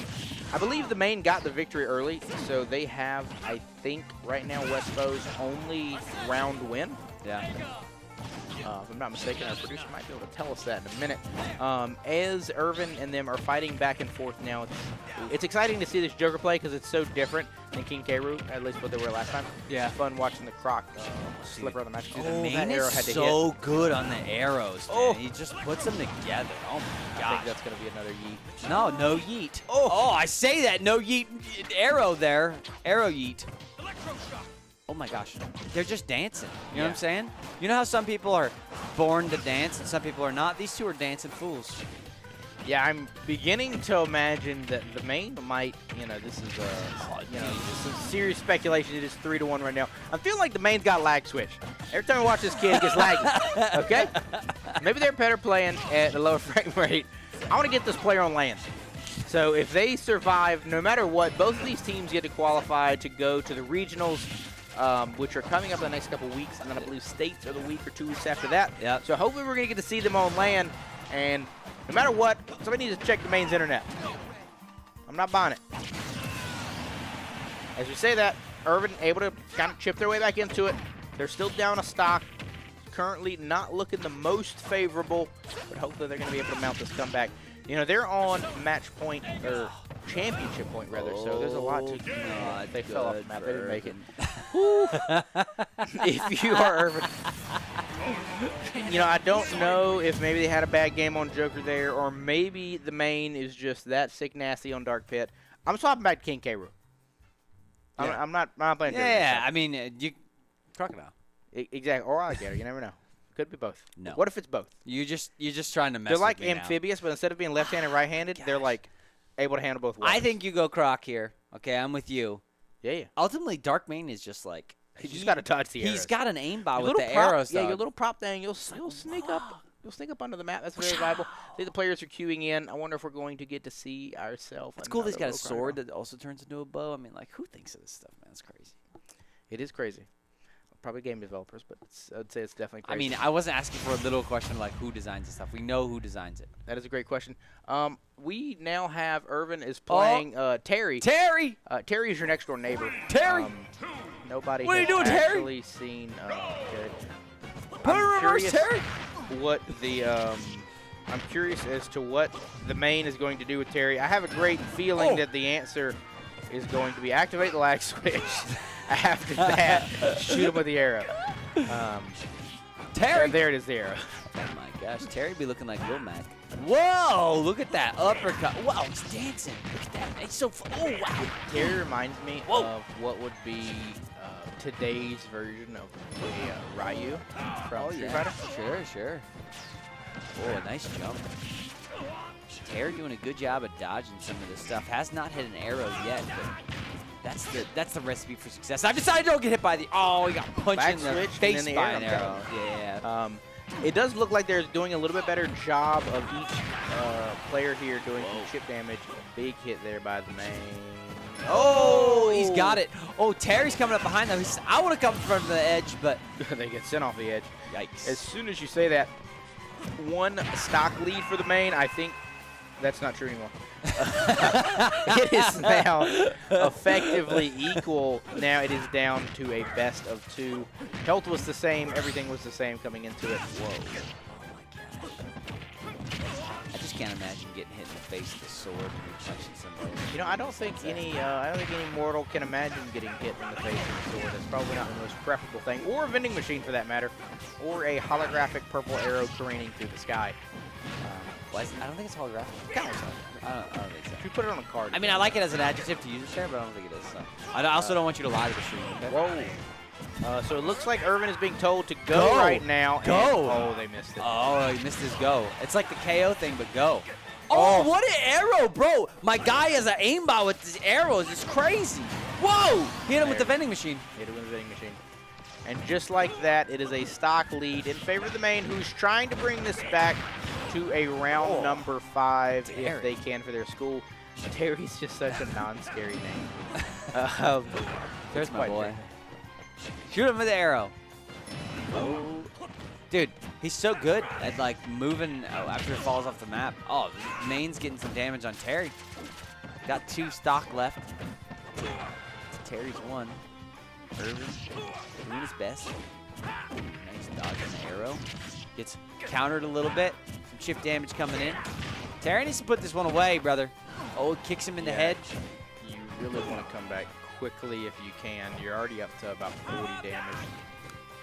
I believe the main got the victory early, so they have, I think, right now West Fo's only round win. Yeah. If I'm not mistaken, our producer might be able to tell us that in a minute. As Irvin and them are fighting back and forth now, it's exciting to see this Joker play because it's so different than King K. Rool, at least what they were last time. Yeah. It's fun watching the Croc slip around the match. Dude, the main is so good on the arrows, man. He just puts them together. Oh, my gosh. I think that's going to be another yeet. No yeet. Oh, I say that. No yeet arrow there. Arrow yeet. Oh my gosh, they're just dancing. You know what I'm saying? You know how some people are born to dance and some people are not? These two are dancing fools. Yeah, I'm beginning to imagine that the main might, this is some serious speculation. It is 3-1 right now. I feel like the main's got lag switch. Every time I watch this kid, it gets laggy. Okay? Maybe they're better playing at a lower frame rate. I want to get this player on land. So if they survive, no matter what, both of these teams get to qualify to go to the regionals, which are coming up in the next couple weeks, and then I believe states are the week or 2 weeks after that. Yep. So hopefully we're going to get to see them on land. And no matter what, somebody needs to check the main's internet. I'm not buying it. As we say that, Irvin able to kind of chip their way back into it. They're still down a stock. Currently not looking the most favorable, but hopefully they're going to be able to mount this comeback. You know, they're on match point, or championship point, rather, so there's a lot to do. They fell off the map. They didn't make it. If you are Irvin, you know, I don't know if maybe they had a bad game on Joker there, or maybe the main is just that sick nasty on Dark Pit. I'm swapping back to King K. Rool. Yeah. I'm not playing. Yeah, I mean, you crocodile. Exactly, or alligator. You never know. Could be both. No. What if it's both? You're just trying to mess They're with like me amphibious, but instead of being left-handed and right-handed, they're like able to handle both ways. I think you go Croc here. Okay, I'm with you. Yeah. Ultimately, Dark Main is just like You just got to touch the arrows. He's got an aimbot Your with little the prop, arrows. Yeah, dog. your little prop thing. You'll sneak up. You'll sneak up under the map. That's very viable. I think the players are queuing in. I wonder if we're going to get to see ourselves. It's cool. He's got a sword that also turns into a bow. I mean, like, who thinks of this stuff, man? It's crazy. It is crazy. Probably game developers, but I'd say it's definitely crazy. I mean, I wasn't asking for a little question like who designs this stuff. We know who designs it. That is a great question. We now have Irvin is playing Terry. Terry! Terry is your next door neighbor. Terry! Nobody What are you has doing, Terry? actually seen Put it in reverse, Terry! What the I'm curious as to what the main is going to do with Terry. I have a great feeling that the answer is going to be activate the lag switch. After that, shoot him with the arrow. Terry! There it is, the arrow. Oh my gosh, Terry be looking like Lil Mac. Whoa! Look at that uppercut. Wow, he's dancing. Look at that. It's so fun. Oh, wow. Terry reminds me of what would be today's version of the Ryu from Street Fighter. Sure. Oh, a nice jump. Terry doing a good job of dodging some of this stuff. Has not hit an arrow yet, but that's the recipe for success. I've decided to don't get hit by the. Oh, he got punched in the face by an arrow. Yeah. It does look like they're doing a little bit better job of each player here doing some chip damage. Big hit there by the main. Oh, he's got it. Oh, Terry's coming up behind them. I want to come in front of the edge, but they get sent off the edge. Yikes. As soon as you say that, one stock lead for the main, I think that's not true anymore. It is now effectively equal. Now it is down to a best of 2. Health was the same. Everything was the same coming into it. Whoa. Oh, my gosh. I just can't imagine getting hit in the face with a sword and you're punching somebody. You know, I don't think any mortal can imagine getting hit in the face with a sword. That's probably not the most preferable thing. Or a vending machine, for that matter. Or a holographic purple arrow careening through the sky. I don't think it's holographic. Kind of I don't think so. If you put it on a card. I mean, I like it as an adjective to use it there, but I don't think it is. So. I also don't want you to lie to the stream. Okay? Whoa. So it looks like Irvin is being told to go right now. Go. Oh, they missed it. Oh, he missed his go. It's like the KO thing, but go. Oh, what an arrow, bro. My guy has an aimbot with his arrows. It's crazy. Whoa. Hit him with the vending machine. Hit him with the vending machine. And just like that, it is a stock lead in favor of the main, who's trying to bring this back to a round number 5 if they can for their school. Terry's just such a non-scary name. There's my boy. Shoot him with the arrow. Oh. Dude, he's so good at like moving after it falls off the map. Oh, main's getting some damage on Terry. Got 2 stock left. Terry's 1. Irvin doing his best. Nice dodge on the arrow. Gets countered a little bit. Some chip damage coming in. Terry needs to put this one away, brother. Oh, it kicks him in the head. You really want to come back quickly if you can. You're already up to about 40 damage.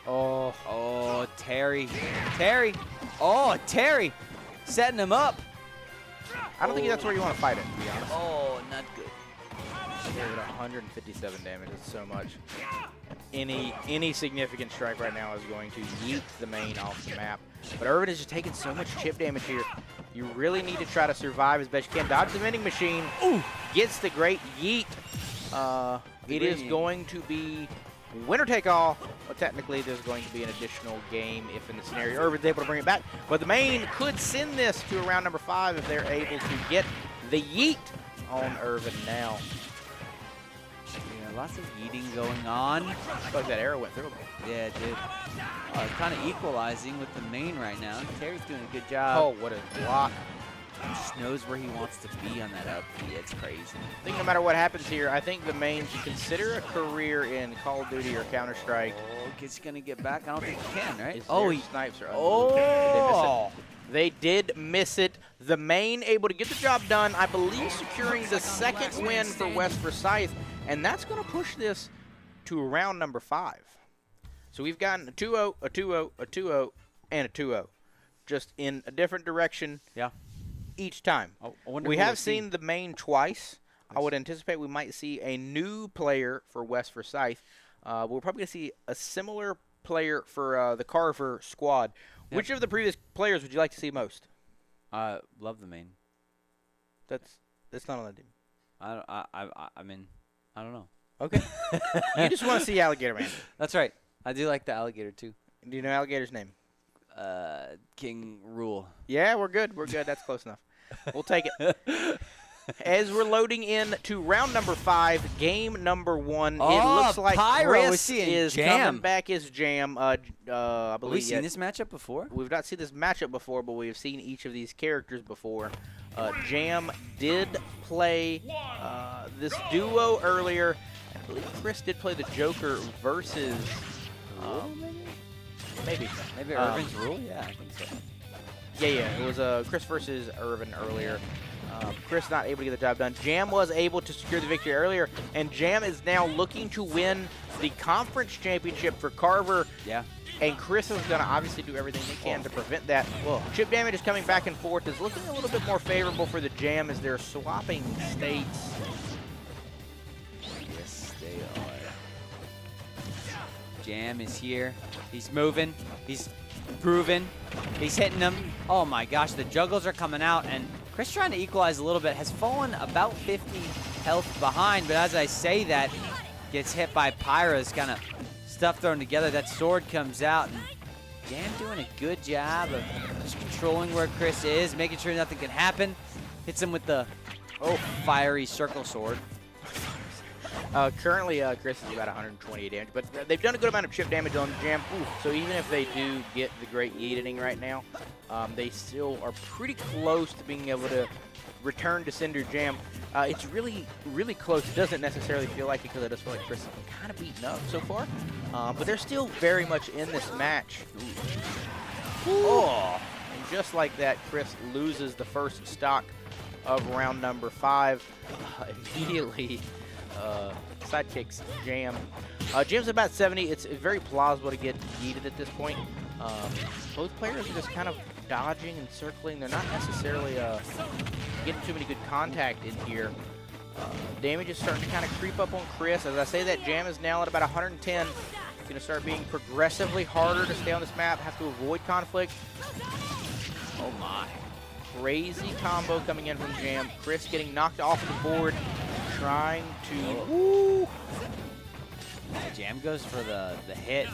Oh, Terry. Terry. Oh, Terry. Setting him up. I don't think that's where you want to fight it, to be honest. Oh, not good. They're at 157 damage. It's so much. Any significant strike right now is going to yeet the main off the map. But Irvin is just taking so much chip damage here. You really need to try to survive as best you can. Dodge the vending machine. Ooh, gets the great yeet. It is going to be winner take all. Well, technically, there's going to be an additional game if in the scenario Irvin's able to bring it back. But the main could send this to a round number 5 if they're able to get the yeet on Irvin now. lots of eating going on. I feel like that arrow went through him. Yeah, it did. It's kind of equalizing with the main right now. Terry's doing a good job. Oh, what a block. He just knows where he wants to be on that up B. It's crazy. I think no matter what happens here, I think the main should consider a career in Call of Duty or Counter-Strike. Oh, he's going to get back. I don't think he can, right? He snipes her. Oh! They did miss it. The main able to get the job done, I believe securing the second win for West Forsyth, and that's going to push this to round number 5. So we've gotten a 2-0, a 2-0, a 2-0, and a 2-0, just in a different direction. Yeah. Each time. We have seen the main twice. I would anticipate we might see a new player for West Forsyth. We're probably going to see a similar player for the Carver squad. Yep. Which of the previous players would you like to see most? Love the main. That's not on the team. I mean, I don't know. Okay. You just want to see Alligator Man. That's right. I do like the alligator too. Do you know Alligator's name? King Rule. Yeah, we're good. We're good. That's close enough. We'll take it. As we're loading in to round number 5, game number 1, it looks like Pyro Chris is coming back as Jam. I believe. Have we seen this matchup before? We've not seen this matchup before, but we have seen each of these characters before. Jam did play this duo earlier. I believe Chris did play the Joker versus. Maybe Irvin's Rule? Yeah, I think so. Yeah. It was Chris versus Irvin earlier. Chris not able to get the job done. Jam was able to secure the victory earlier, and Jam is now looking to win the conference championship for Carver. Yeah. And Chris is going to obviously do everything he can to prevent that. Chip damage is coming back and forth. Is looking a little bit more favorable for the Jam as they're swapping states. Yes, they are. Jam is here. He's moving. He's grooving. He's hitting them. Oh my gosh, the juggles are coming out, and Chris trying to equalize a little bit, has fallen about 50 health behind, but as I say that, gets hit by Pyra's kind of stuff thrown together. That sword comes out, and Jam doing a good job of just controlling where Chris is, making sure nothing can happen. Hits him with the fiery circle sword. Currently, Chris is about 128 damage, but they've done a good amount of chip damage on Jam. So even if they do get the great yeeting right now, they still are pretty close to being able to return to Cinder Jam. It's really, really close. It doesn't necessarily feel like it because I just feel like Chris is kind of beaten up so far. But they're still very much in this match. Oh! And just like that, Chris loses the first stock of round number 5. Immediately sidekicks Jam. Jam's about 70. It's very plausible to get yeeted at this point. Both players are just kind of dodging and circling. They're not necessarily getting too many good contact in here. Damage is starting to kind of creep up on Chris. As I say that, Jam is now at about 110. It's going to start being progressively harder to stay on this map, have to avoid conflict. Oh my. Crazy combo coming in from Jam. Chris getting knocked off the board, trying to... Woo! Jam goes for the hit.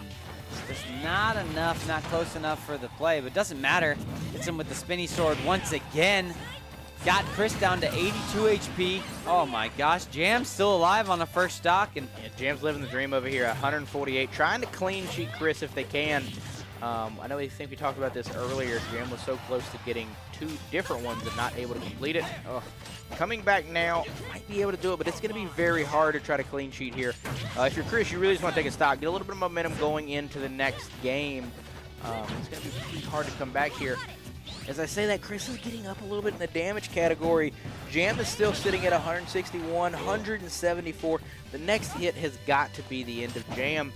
Just not enough, not close enough for the play, but doesn't matter. Hits him with the spinny sword once again. Got Chris down to 82 HP. Oh my gosh, Jam's still alive on the first stock. And yeah, Jam's living the dream over here, 148. Trying to clean sheet Chris if they can. I know we talked about this earlier. Jam was so close to getting 2 different ones and not able to complete it. Coming back now, might be able to do it, but it's going to be very hard to try to clean sheet here. If you're Chris, you really just want to take a stock, get a little bit of momentum going into the next game. It's going to be pretty hard to come back here. As I say that, Chris is getting up a little bit in the damage category. Jam is still sitting at 161, 174. The next hit has got to be the end of Jam.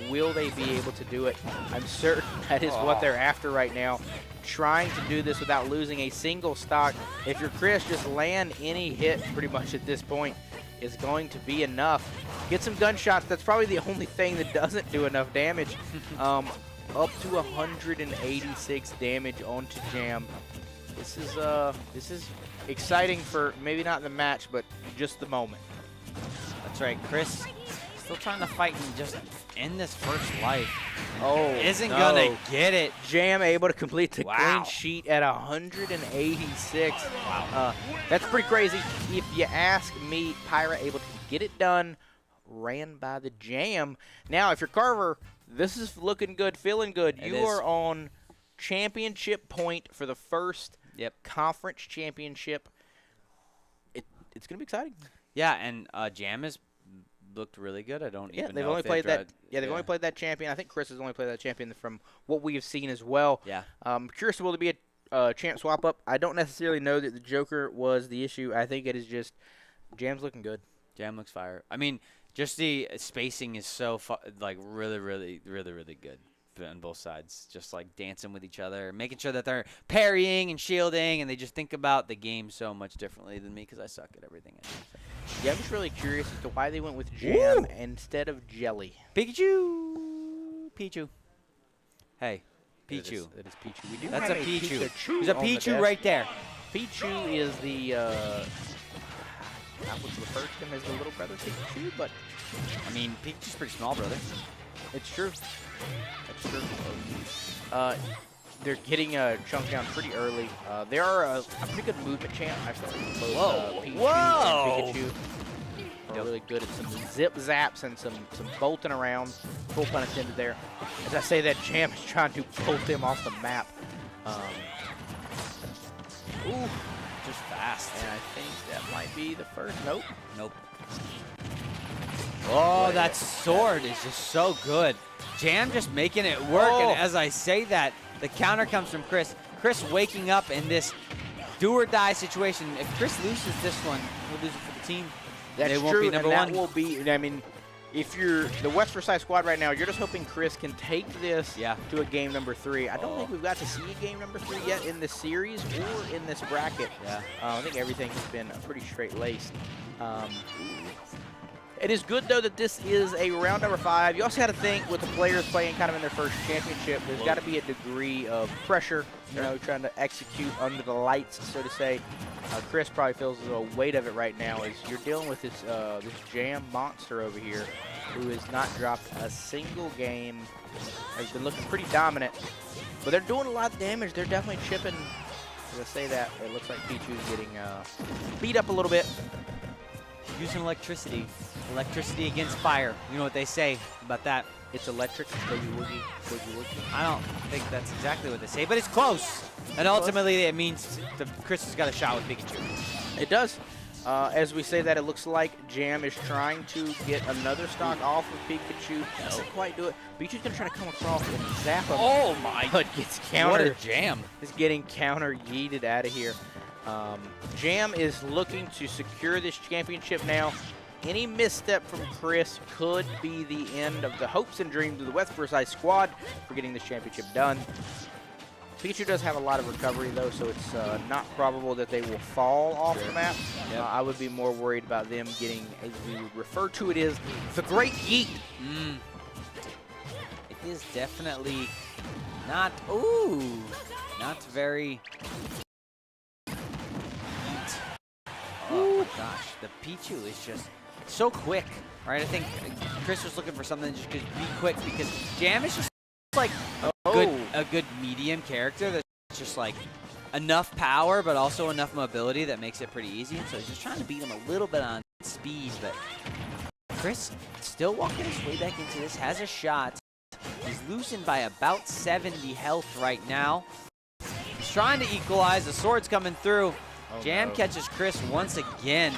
Will they be able to do it? I'm certain that is what they're after right now. Trying to do this without losing a single stock. If you're Chris, just land any hit pretty much at this point is going to be enough. Get some gunshots. That's probably the only thing that doesn't do enough damage. Up to 186 damage onto Jam. This is exciting for maybe not the match, but just the moment. That's right, Chris still trying to fight and just end this first life. Isn't gonna get it. Jam able to complete the clean sheet at 186. Wow. That's pretty crazy. If you ask me, Pyra able to get it done ran by the Jam. Now, if you're Carver, this is looking good, feeling good. You are on championship point for the first conference championship. It's going to be exciting. Yeah, and Jam has looked really good. I don't even they've know only if played that. yeah, They've only played that champion. I think Chris has only played that champion from what we have seen as well. Yeah. Curious, will there be a champ swap up? I don't necessarily know that the Joker was the issue. I think it is just Jam's looking good. Jam looks fire. I mean, just the spacing is so really, really, really, really good on both sides. Just like dancing with each other, making sure that they're parrying and shielding, and they just think about the game so much differently than me because I suck at everything. Yeah, I'm just really curious as to why they went with Jam instead of Jelly. Pichu. Hey, Pichu. That is Pichu. We do That's have a Pichu. Pikachu There's a on the Pichu desk. right there. Pichu is the I would refer to him as the little brother Pikachu, but I mean, Pikachu's pretty small, brother. it's true. That's true. They're getting chunked down pretty early. They are a pretty good movement champ. I feel like both Pichu and Pikachu are really good at some zip zaps and some bolting around. Full pun intended there. As I say that, Jam is trying to bolt them off the map. Ooh. Just fast. And I think that might be the first. Nope. Oh, that sword is just so good. Jam just making it work. And as I say that, the counter comes from Chris. Chris waking up in this do-or-die situation. If Chris loses this one, he'll lose it for the team. That's they won't true, be number and that one. will be, I mean, if you're the West Forsyth squad right now, you're just hoping Chris can take this to a game number 3. I don't think we've got to see a game number 3 yet in this series or in this bracket. Yeah. I think everything has been pretty straight-laced. It is good, though, that this is a round number 5. You also got to think with the players playing kind of in their first championship, there's got to be a degree of pressure, you know, trying to execute under the lights, so to say. Chris probably feels the weight of it right now as you're dealing with this this Jam monster over here who has not dropped a single game, has been looking pretty dominant. But they're doing a lot of damage. They're definitely chipping. As I say that, it looks like Pichu's getting beat up a little bit. Using electricity. Electricity against fire. You know what they say about that. It's electric. Boogie woogie. Boogie woogie. I don't think that's exactly what they say, but it's close. And ultimately, it means Chris has got a shot with Pikachu. It does. As we say that, it looks like Jam is trying to get another stock off of Pikachu. Doesn't quite do it. Pikachu's going to try to come across and zap him. Oh, my. But gets countered. What a Jam. Is getting counter yeeted out of here. Jam is looking to secure this championship now. Any misstep from Chris could be the end of the hopes and dreams of the West Forsyth squad for getting this championship done. Pikachu does have a lot of recovery, though, so it's not probable that they will fall off the map. I would be more worried about them getting, as we would refer to it as, the Great Yeet. It is definitely not very... Oh, my gosh. The Pichu is just so quick, right? I think Chris was looking for something just to be quick because Jam is just like a good medium character that's just like enough power but also enough mobility that makes it pretty easy. And so he's just trying to beat him a little bit on speed, but Chris still walking his way back into this, has a shot. He's losing by about 70 health right now. He's trying to equalize. The sword's coming through. Jam catches Chris once again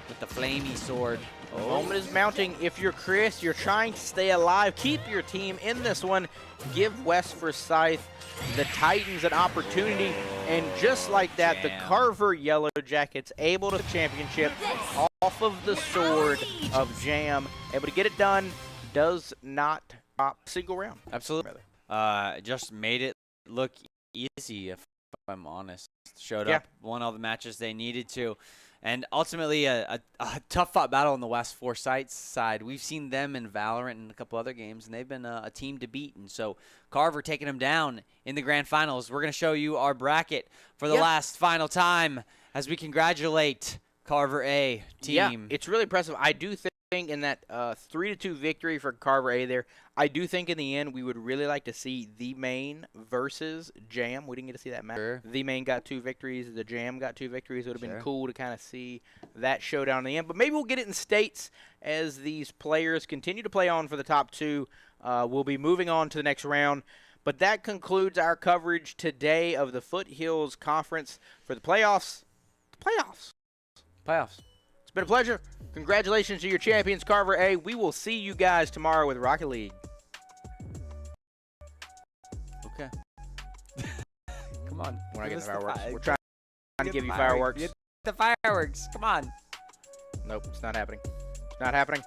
with the flamey sword. The moment is mounting. If you're Chris, you're trying to stay alive. Keep your team in this one. Give West Forsyth, the Titans, an opportunity. And just like that, the Carver Yellow Jackets able to championship off of the sword of Jam. Able to get it done. Does not drop a single round. Absolutely. Just made it look easy, if I'm honest. Showed up, won all the matches they needed to. And ultimately, a tough-fought battle on the West Forsyth side. We've seen them in Valorant and a couple other games, and they've been a team to beat. And so Carver taking them down in the grand finals. We're going to show you our bracket for the last final time as we congratulate Carver A team. Yeah, it's really impressive. I do think think in that 3-2 victory for Carver A there, I do think in the end we would really like to see the main versus Jam. We didn't get to see that match. Sure. The main got 2 victories. The Jam got 2 victories. It would have been Sure. cool to kind of see that showdown in the end. But maybe we'll get it in states as these players continue to play on for the top 2. We'll be moving on to the next round. But that concludes our coverage today of the Foothills Conference for the playoffs. Playoffs. It's been a pleasure. Congratulations to your champions, Carver A. We will see you guys tomorrow with Rocket League. Okay. Come on. We're not Give getting us the fireworks. fi- We're trying to Get give the you fireworks. Get the fireworks. Come on. Nope, it's not happening. It's not happening.